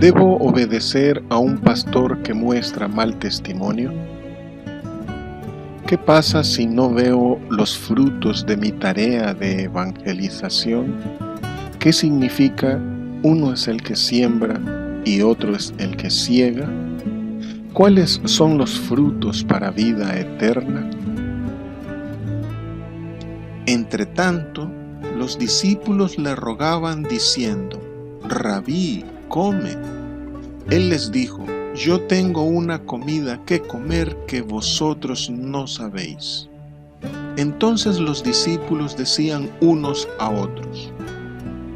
¿Debo obedecer a un pastor que muestra mal testimonio? ¿Qué pasa si no veo los frutos de mi tarea de evangelización? ¿Qué significa uno es el que siembra y otro es el que ciega? ¿Cuáles son los frutos para vida eterna? Entretanto, los discípulos le rogaban diciendo: Rabí, come. Él les dijo: Yo tengo una comida que comer que vosotros no sabéis. Entonces los discípulos decían unos a otros: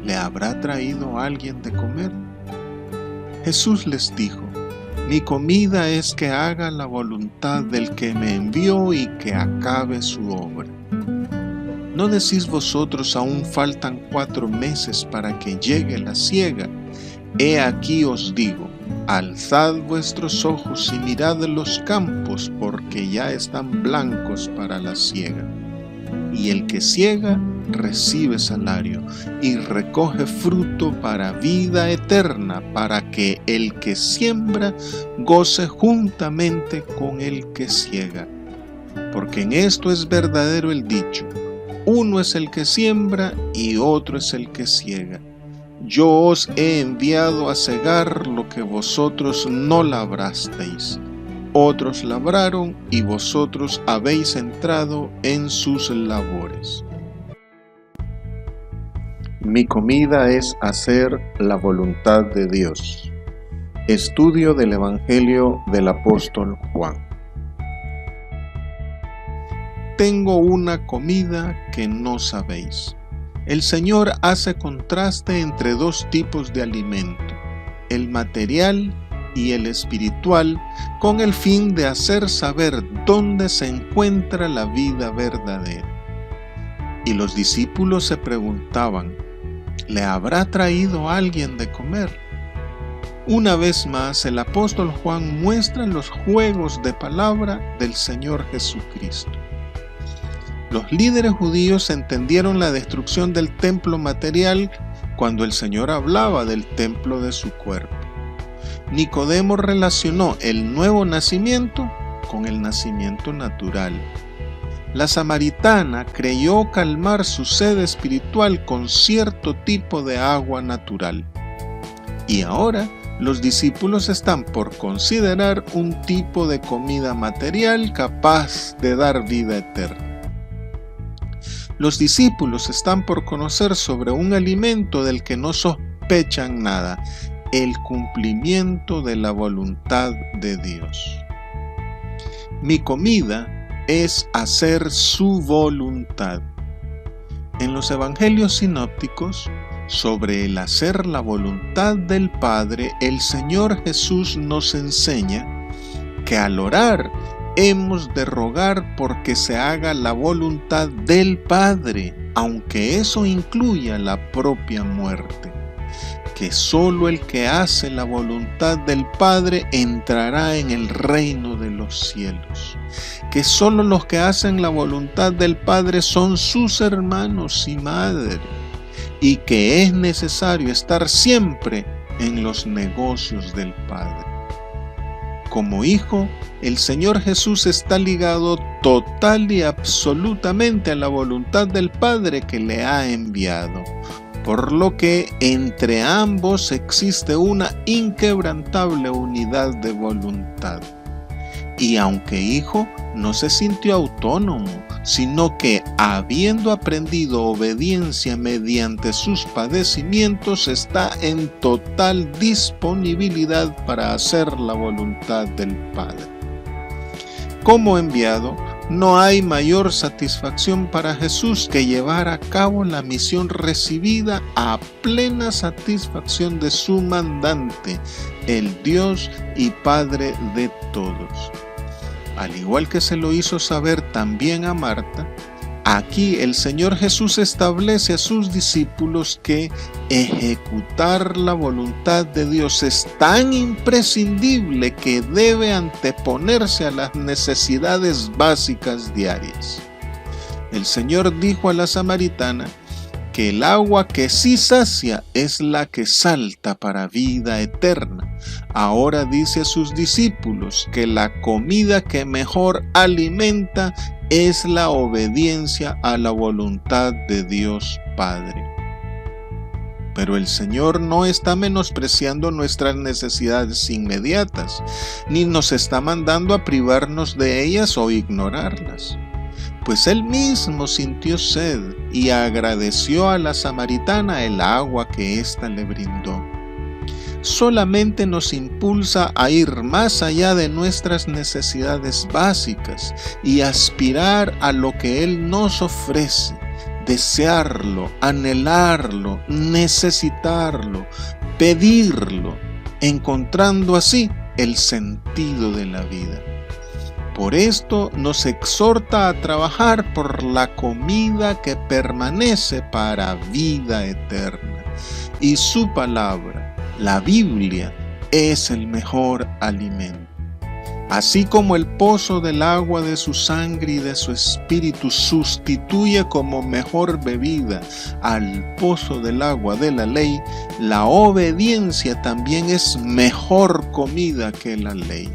¿Le habrá traído alguien de comer? Jesús les dijo: Mi comida es que haga la voluntad del que me envió y que acabe su obra. ¿No decís vosotros aún faltan 4 meses para que llegue la siega? He aquí os digo: alzad vuestros ojos y mirad los campos, porque ya están blancos para la siega. Y el que siega recibe salario y recoge fruto para vida eterna, para que el que siembra goce juntamente con el que siega. Porque en esto es verdadero el dicho: uno es el que siembra y otro es el que siega. Yo os he enviado a segar lo que vosotros no labrasteis. Otros labraron y vosotros habéis entrado en sus labores. Mi comida es hacer la voluntad de Dios. Estudio del Evangelio del apóstol Juan. Tengo una comida que no sabéis. El Señor hace contraste entre 2 tipos de alimento, el material y el espiritual, con el fin de hacer saber dónde se encuentra la vida verdadera. Y los discípulos se preguntaban: ¿le habrá traído alguien de comer? Una vez más, el apóstol Juan muestra los juegos de palabra del Señor Jesucristo. Los líderes judíos entendieron la destrucción del templo material cuando el Señor hablaba del templo de su cuerpo. Nicodemo relacionó el nuevo nacimiento con el nacimiento natural. La samaritana creyó calmar su sed espiritual con cierto tipo de agua natural. Y ahora los discípulos están por considerar un tipo de comida material capaz de dar vida eterna. Los discípulos están por conocer sobre un alimento del que no sospechan nada: el cumplimiento de la voluntad de Dios. Mi comida es hacer su voluntad. En los evangelios sinópticos, sobre el hacer la voluntad del Padre, el Señor Jesús nos enseña que al orar hemos de rogar porque se haga la voluntad del Padre, aunque eso incluya la propia muerte. Que solo el que hace la voluntad del Padre entrará en el reino de los cielos. Que solo los que hacen la voluntad del Padre son sus hermanos y madre. Y que es necesario estar siempre en los negocios del Padre. Como hijo, el Señor Jesús está ligado total y absolutamente a la voluntad del Padre que le ha enviado, por lo que entre ambos existe una inquebrantable unidad de voluntad. Y aunque hijo, no se sintió autónomo, sino que, habiendo aprendido obediencia mediante sus padecimientos, está en total disponibilidad para hacer la voluntad del Padre. Como enviado, no hay mayor satisfacción para Jesús que llevar a cabo la misión recibida a plena satisfacción de su mandante, el Dios y Padre de todos. Al igual que se lo hizo saber también a Marta, aquí el Señor Jesús establece a sus discípulos que ejecutar la voluntad de Dios es tan imprescindible que debe anteponerse a las necesidades básicas diarias. El Señor dijo a la samaritana que el agua que sí sacia es la que salta para vida eterna. Ahora dice a sus discípulos que la comida que mejor alimenta es la obediencia a la voluntad de Dios Padre. Pero el Señor no está menospreciando nuestras necesidades inmediatas, ni nos está mandando a privarnos de ellas o ignorarlas. Pues Él mismo sintió sed y agradeció a la samaritana el agua que ésta le brindó. Solamente nos impulsa a ir más allá de nuestras necesidades básicas y aspirar a lo que Él nos ofrece. Desearlo, anhelarlo, necesitarlo, pedirlo, encontrando así el sentido de la vida. Por esto nos exhorta a trabajar por la comida que permanece para vida eterna. Y su palabra, la Biblia, es el mejor alimento. Así como el pozo del agua de su sangre y de su espíritu sustituye como mejor bebida al pozo del agua de la ley, la obediencia también es mejor comida que la ley.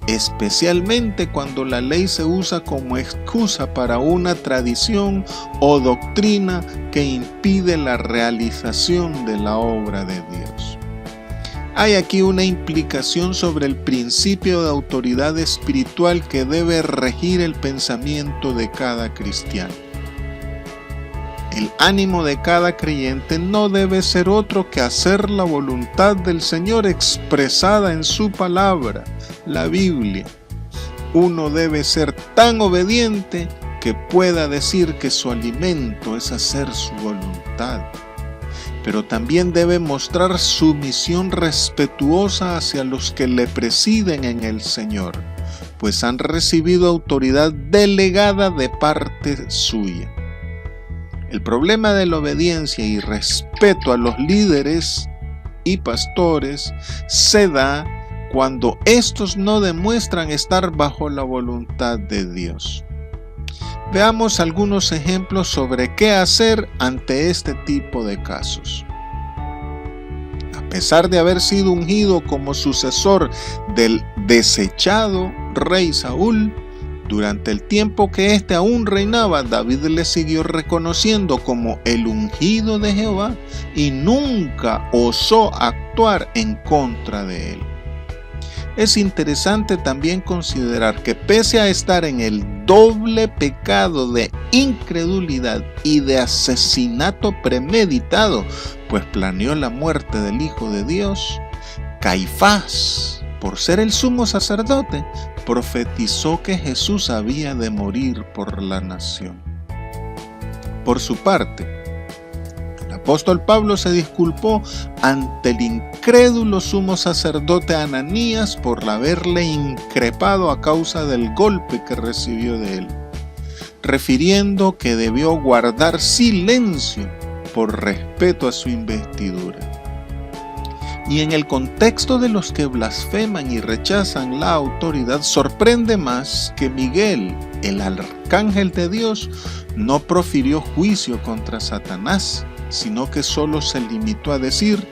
Especialmente cuando la ley se usa como excusa para una tradición o doctrina que impide la realización de la obra de Dios. Hay aquí una implicación sobre el principio de autoridad espiritual que debe regir el pensamiento de cada cristiano. El ánimo de cada creyente no debe ser otro que hacer la voluntad del Señor expresada en su palabra, la Biblia. Uno debe ser tan obediente que pueda decir que su alimento es hacer su voluntad. Pero también debe mostrar sumisión respetuosa hacia los que le presiden en el Señor, pues han recibido autoridad delegada de parte suya. El problema de la obediencia y respeto a los líderes y pastores se da cuando estos no demuestran estar bajo la voluntad de Dios. Veamos algunos ejemplos sobre qué hacer ante este tipo de casos. A pesar de haber sido ungido como sucesor del desechado rey Saúl, durante el tiempo que éste aún reinaba, David le siguió reconociendo como el ungido de Jehová y nunca osó actuar en contra de él. Es interesante también considerar que pese a estar en el doble pecado de incredulidad y de asesinato premeditado, pues planeó la muerte del Hijo de Dios, Caifás, por ser el sumo sacerdote, profetizó que Jesús había de morir por la nación. Por su parte, el apóstol Pablo se disculpó ante el incrédulo sumo sacerdote Ananías por haberle increpado a causa del golpe que recibió de él, refiriendo que debió guardar silencio por respeto a su investidura. Y en el contexto de los que blasfeman y rechazan la autoridad, sorprende más que Miguel, el arcángel de Dios, no profirió juicio contra Satanás, sino que solo se limitó a decir: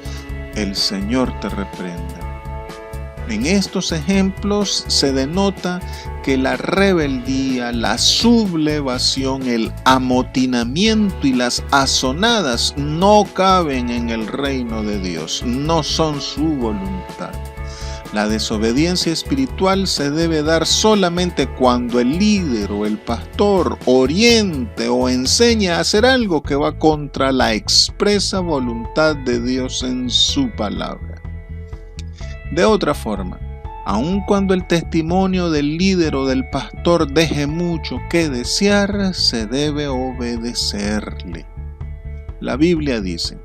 el Señor te reprenda. En estos ejemplos se denota que la rebeldía, la sublevación, el amotinamiento y las azonadas no caben en el reino de Dios, no son su voluntad. La desobediencia espiritual se debe dar solamente cuando el líder o el pastor oriente o enseña a hacer algo que va contra la expresa voluntad de Dios en su palabra. De otra forma, aun cuando el testimonio del líder o del pastor deje mucho que desear, se debe obedecerle. La Biblia dice: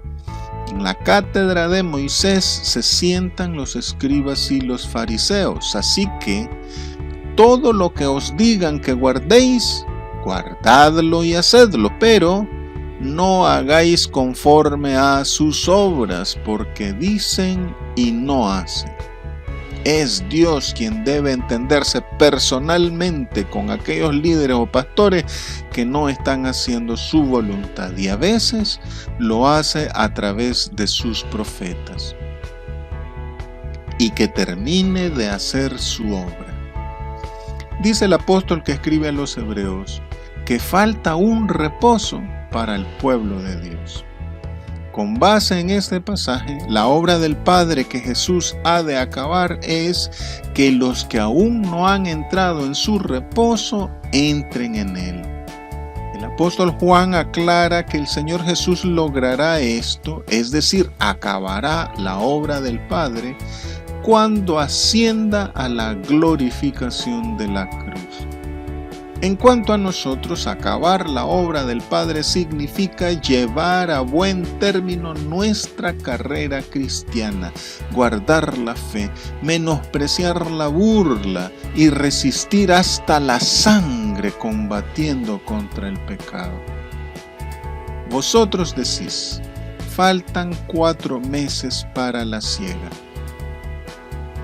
en la cátedra de Moisés se sientan los escribas y los fariseos, así que todo lo que os digan que guardéis, guardadlo y hacedlo, pero no hagáis conforme a sus obras, porque dicen y no hacen. Es Dios quien debe entenderse personalmente con aquellos líderes o pastores que no están haciendo su voluntad, y a veces lo hace a través de sus profetas. Y que termine de hacer su obra. Dice el apóstol que escribe a los hebreos que falta un reposo para el pueblo de Dios. Con base en este pasaje, la obra del Padre que Jesús ha de acabar es que los que aún no han entrado en su reposo entren en él. El apóstol Juan aclara que el Señor Jesús logrará esto, es decir, acabará la obra del Padre, cuando ascienda a la glorificación de la cruz. En cuanto a nosotros, acabar la obra del Padre significa llevar a buen término nuestra carrera cristiana, guardar la fe, menospreciar la burla y resistir hasta la sangre combatiendo contra el pecado. Vosotros decís, faltan 4 meses para la siega.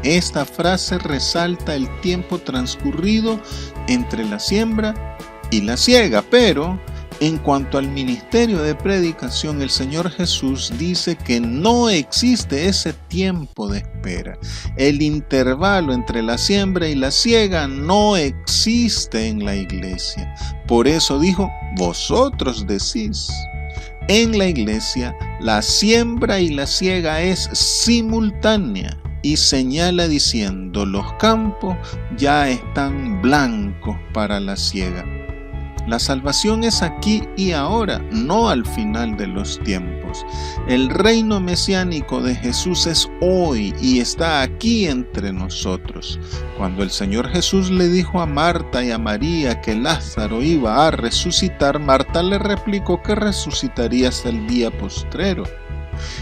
Esta frase resalta el tiempo transcurrido entre la siembra y la siega, pero en cuanto al ministerio de predicación, el Señor Jesús dice que no existe ese tiempo de espera. El intervalo entre la siembra y la siega no existe en la iglesia. Por eso dijo, vosotros decís. En la iglesia, la siembra y la siega es simultánea. Y señala diciendo, los campos ya están blancos para la siega. La salvación es aquí y ahora, no al final de los tiempos. El reino mesiánico de Jesús es hoy y está aquí entre nosotros. Cuando el Señor Jesús le dijo a Marta y a María que Lázaro iba a resucitar, Marta le replicó que resucitaría hasta el día postrero.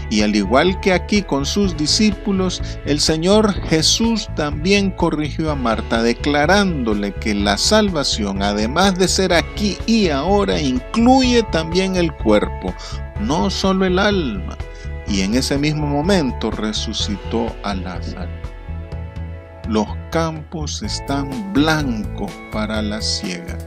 Y al igual que aquí con sus discípulos, el Señor Jesús también corrigió a Marta, declarándole que la salvación, además de ser aquí y ahora, incluye también el cuerpo, no solo el alma. Y en ese mismo momento resucitó a Lázaro. Los campos están blancos para la siega.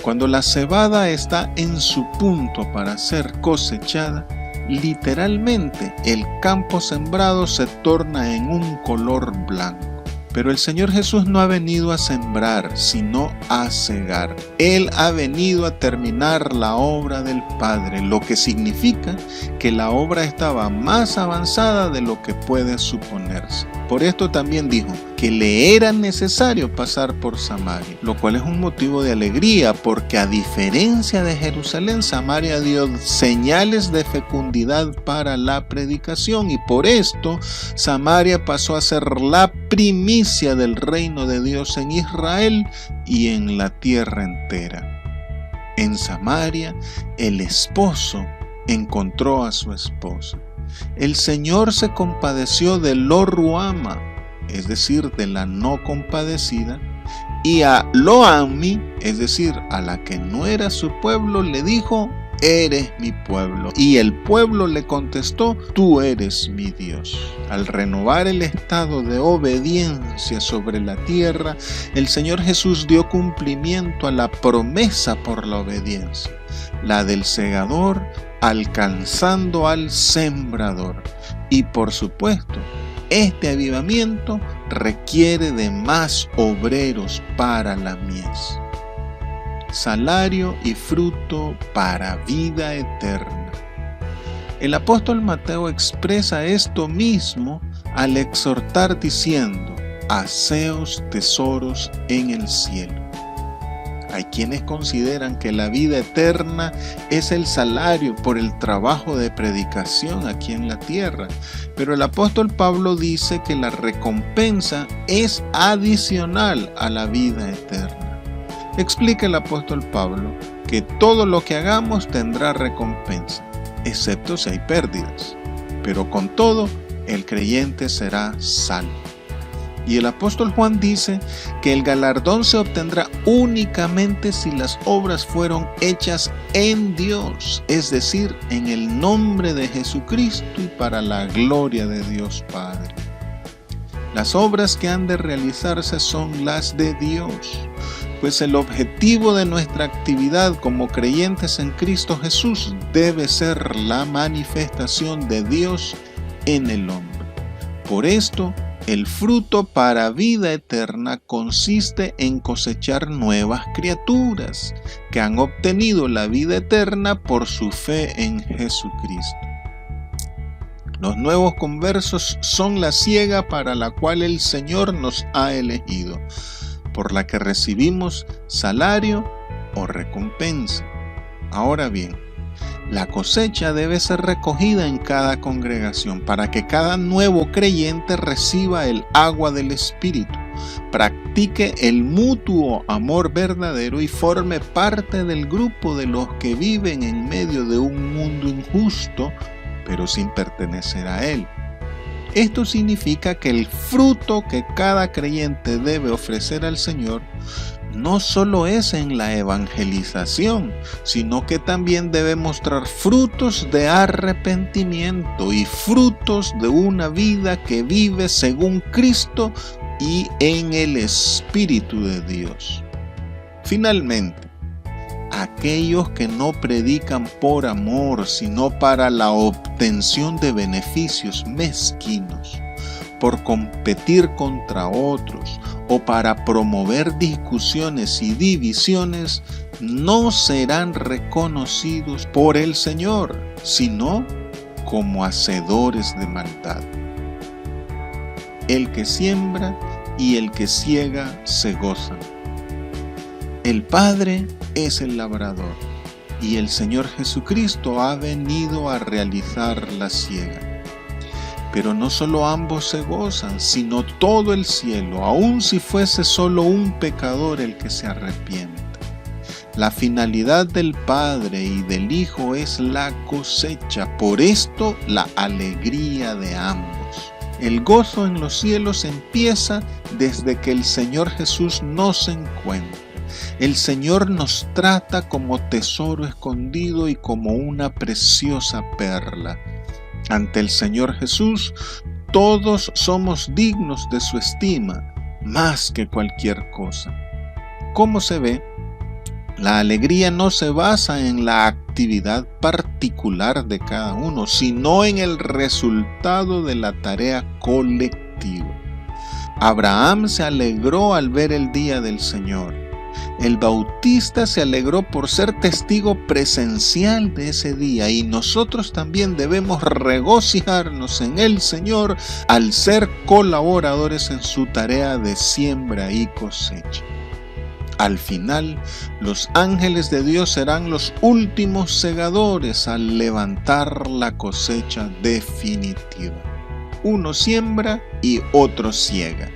Cuando la cebada está en su punto para ser cosechada, literalmente, el campo sembrado se torna en un color blanco. Pero el Señor Jesús no ha venido a sembrar, sino a cegar. Él ha venido a terminar la obra del Padre, lo que significa que la obra estaba más avanzada de lo que puede suponerse. Por esto también dijo que le era necesario pasar por Samaria, lo cual es un motivo de alegría, porque a diferencia de Jerusalén, Samaria dio señales de fecundidad para la predicación, y por esto Samaria pasó a ser la primicia del reino de Dios en Israel y en la tierra entera. En Samaria, el esposo encontró a su esposa. El Señor se compadeció de Lo Ruama, es decir, de la no compadecida, y a Lo Ammi, es decir, a la que no era su pueblo, le dijo, eres mi pueblo. Y el pueblo le contestó, tú eres mi Dios. Al renovar el estado de obediencia sobre la tierra, el Señor Jesús dio cumplimiento a la promesa por la obediencia, la del segador alcanzando al sembrador. Y por supuesto, este avivamiento requiere de más obreros para la mies. Salario y fruto para vida eterna. El apóstol Mateo expresa esto mismo al exhortar diciendo, haceos tesoros en el cielo. Hay quienes consideran que la vida eterna es el salario por el trabajo de predicación aquí en la tierra, pero el apóstol Pablo dice que la recompensa es adicional a la vida eterna. Explica el apóstol Pablo que todo lo que hagamos tendrá recompensa, excepto si hay pérdidas, pero con todo el creyente será salvo. Y el apóstol Juan dice que el galardón se obtendrá únicamente si las obras fueron hechas en Dios, es decir, en el nombre de Jesucristo y para la gloria de Dios Padre. Las obras que han de realizarse son las de Dios, pues el objetivo de nuestra actividad como creyentes en Cristo Jesús debe ser la manifestación de Dios en el hombre. Por esto, el fruto para vida eterna consiste en cosechar nuevas criaturas que han obtenido la vida eterna por su fe en Jesucristo. Los nuevos conversos son la siega para la cual el Señor nos ha elegido, por la que recibimos salario o recompensa. Ahora bien, la cosecha debe ser recogida en cada congregación para que cada nuevo creyente reciba el agua del Espíritu, practique el mutuo amor verdadero y forme parte del grupo de los que viven en medio de un mundo injusto, pero sin pertenecer a él. Esto significa que el fruto que cada creyente debe ofrecer al Señor no solo es en la evangelización, sino que también debe mostrar frutos de arrepentimiento y frutos de una vida que vive según Cristo y en el Espíritu de Dios. Finalmente, aquellos que no predican por amor, sino para la obtención de beneficios mezquinos, por competir contra otros o para promover discusiones y divisiones, no serán reconocidos por el Señor, sino como hacedores de maldad. El que siembra y el que ciega se gozan. El Padre es el labrador y el Señor Jesucristo ha venido a realizar la siega. Pero no solo ambos se gozan, sino todo el cielo, aun si fuese solo un pecador el que se arrepienta. La finalidad del Padre y del Hijo es la cosecha, por esto la alegría de ambos. El gozo en los cielos empieza desde que el Señor Jesús nos encuentra. El Señor nos trata como tesoro escondido y como una preciosa perla. Ante el Señor Jesús, todos somos dignos de su estima, más que cualquier cosa. ¿Cómo se ve? La alegría no se basa en la actividad particular de cada uno, sino en el resultado de la tarea colectiva. Abraham se alegró al ver el día del Señor. El Bautista se alegró por ser testigo presencial de ese día, y nosotros también debemos regocijarnos en el Señor al ser colaboradores en su tarea de siembra y cosecha. Al final, los ángeles de Dios serán los últimos segadores al levantar la cosecha definitiva. Uno siembra y otro ciega.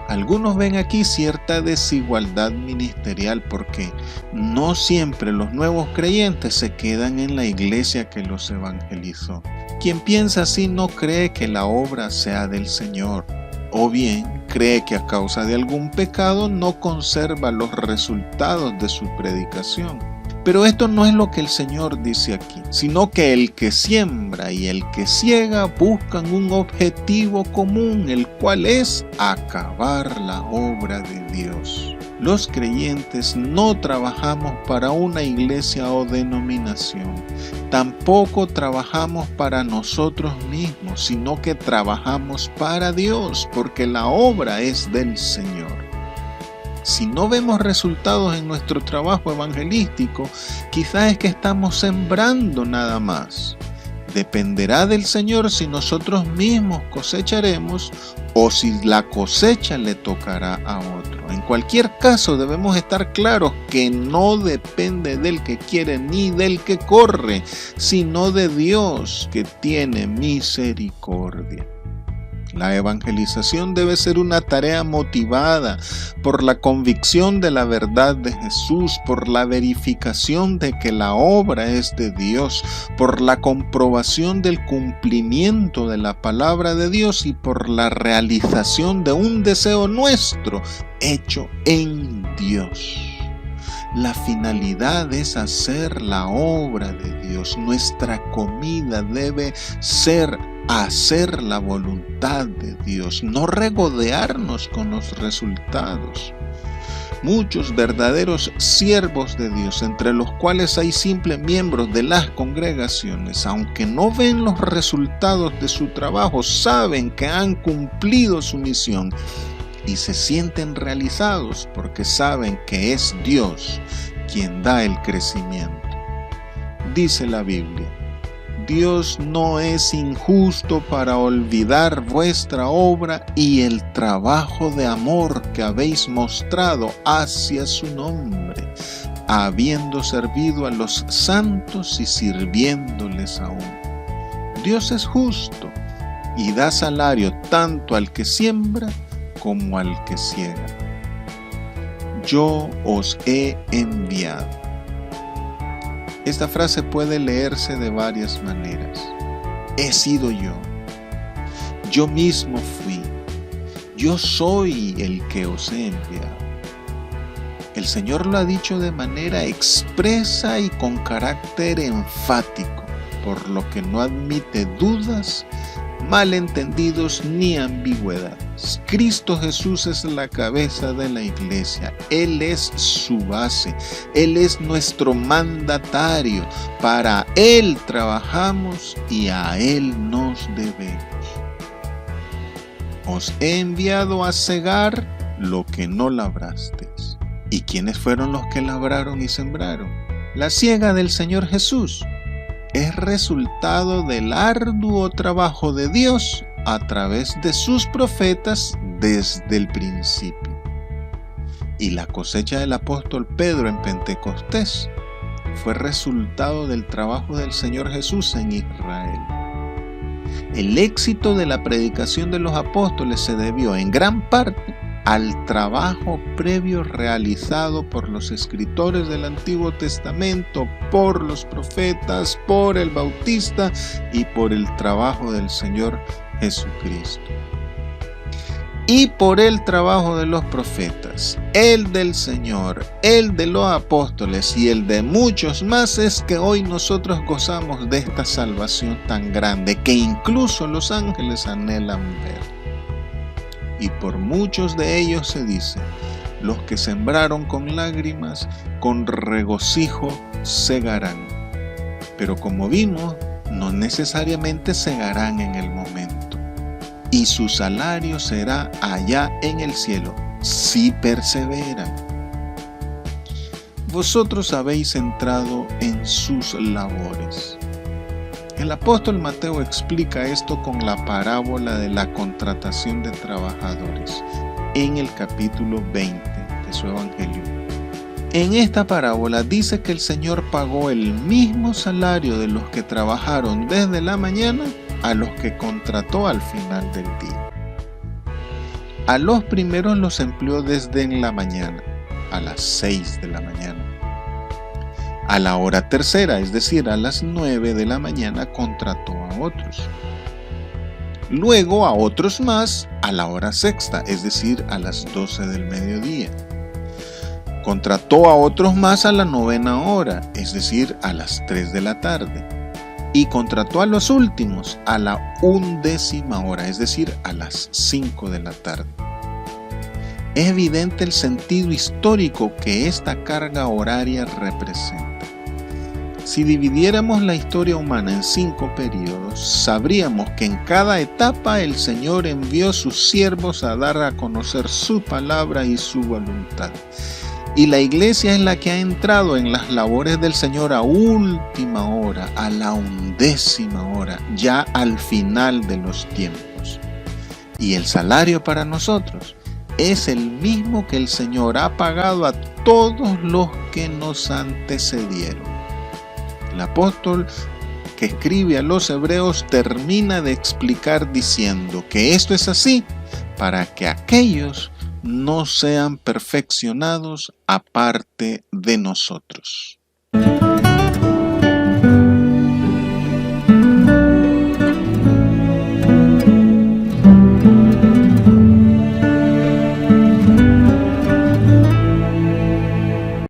Algunos ven aquí cierta desigualdad ministerial porque no siempre los nuevos creyentes se quedan en la iglesia que los evangelizó. Quien piensa así no cree que la obra sea del Señor, o bien cree que a causa de algún pecado no conserva los resultados de su predicación. Pero esto no es lo que el Señor dice aquí, sino que el que siembra y el que ciega buscan un objetivo común, el cual es acabar la obra de Dios. Los creyentes no trabajamos para una iglesia o denominación, tampoco trabajamos para nosotros mismos, sino que trabajamos para Dios, porque la obra es del Señor. Si no vemos resultados en nuestro trabajo evangelístico, quizás es que estamos sembrando nada más. Dependerá del Señor si nosotros mismos cosecharemos o si la cosecha le tocará a otro. En cualquier caso, debemos estar claros que no depende del que quiere ni del que corre, sino de Dios que tiene misericordia. La evangelización debe ser una tarea motivada por la convicción de la verdad de Jesús, por la verificación de que la obra es de Dios, por la comprobación del cumplimiento de la palabra de Dios y por la realización de un deseo nuestro hecho en Dios. La finalidad es hacer la obra de Dios. Nuestra comida debe ser hacer la voluntad de Dios, no regodearnos con los resultados. Muchos verdaderos siervos de Dios, entre los cuales hay simples miembros de las congregaciones, aunque no ven los resultados de su trabajo, saben que han cumplido su misión y se sienten realizados porque saben que es Dios quien da el crecimiento. Dice la Biblia: Dios no es injusto para olvidar vuestra obra y el trabajo de amor que habéis mostrado hacia su nombre, habiendo servido a los santos y sirviéndoles aún. Dios es justo y da salario tanto al que siembra como al que ciega. Yo os he enviado. Esta frase puede leerse de varias maneras. He sido yo. Yo mismo fui. Yo soy el que os he enviado. El Señor lo ha dicho de manera expresa y con carácter enfático, por lo que no admite dudas, malentendidos ni ambigüedades. Cristo Jesús es la cabeza de la iglesia. Él es su base. Él es nuestro mandatario. Para Él trabajamos y a Él nos debemos. Os he enviado a cegar lo que no labrasteis. ¿Y quiénes fueron los que labraron y sembraron? La siega del Señor Jesús es resultado del arduo trabajo de Dios a través de sus profetas desde el principio. Y la cosecha del apóstol Pedro en Pentecostés fue resultado del trabajo del Señor Jesús en Israel. El éxito de la predicación de los apóstoles se debió en gran parte al trabajo previo realizado por los escritores del Antiguo Testamento, por los profetas, por el Bautista y por el trabajo del Señor Jesucristo. Y por el trabajo de los profetas, el del Señor, el de los apóstoles y el de muchos más es que hoy nosotros gozamos de esta salvación tan grande que incluso los ángeles anhelan ver. Y por muchos de ellos se dice: los que sembraron con lágrimas, con regocijo segarán. Pero como vimos, no necesariamente segarán en el momento. Y su salario será allá en el cielo, si perseveran. Vosotros habéis entrado en sus labores. El apóstol Mateo explica esto con la parábola de la contratación de trabajadores en el capítulo 20 de su evangelio. En esta parábola dice que el Señor pagó el mismo salario de los que trabajaron desde la mañana a los que contrató al final del día. A los primeros los empleó desde en la mañana, a las 6 de la mañana. A la hora tercera, es decir, a las 9 de la mañana, contrató a otros. Luego a otros más a la hora sexta, es decir, a las 12 del mediodía. Contrató a otros más a la 9ª hora, es decir, a las 3 de la tarde. Y contrató a los últimos a la 11ª hora, es decir, a las 5 de la tarde. Es evidente el sentido histórico que esta carga horaria representa. Si dividiéramos la historia humana en 5 periodos, sabríamos que en cada etapa el Señor envió sus siervos a dar a conocer su palabra y su voluntad. Y la iglesia es la que ha entrado en las labores del Señor a última hora, a la 11ª hora, ya al final de los tiempos. Y el salario para nosotros es el mismo que el Señor ha pagado a todos los que nos antecedieron. El apóstol que escribe a los hebreos termina de explicar diciendo que esto es así para que aquellos no sean perfeccionados aparte de nosotros.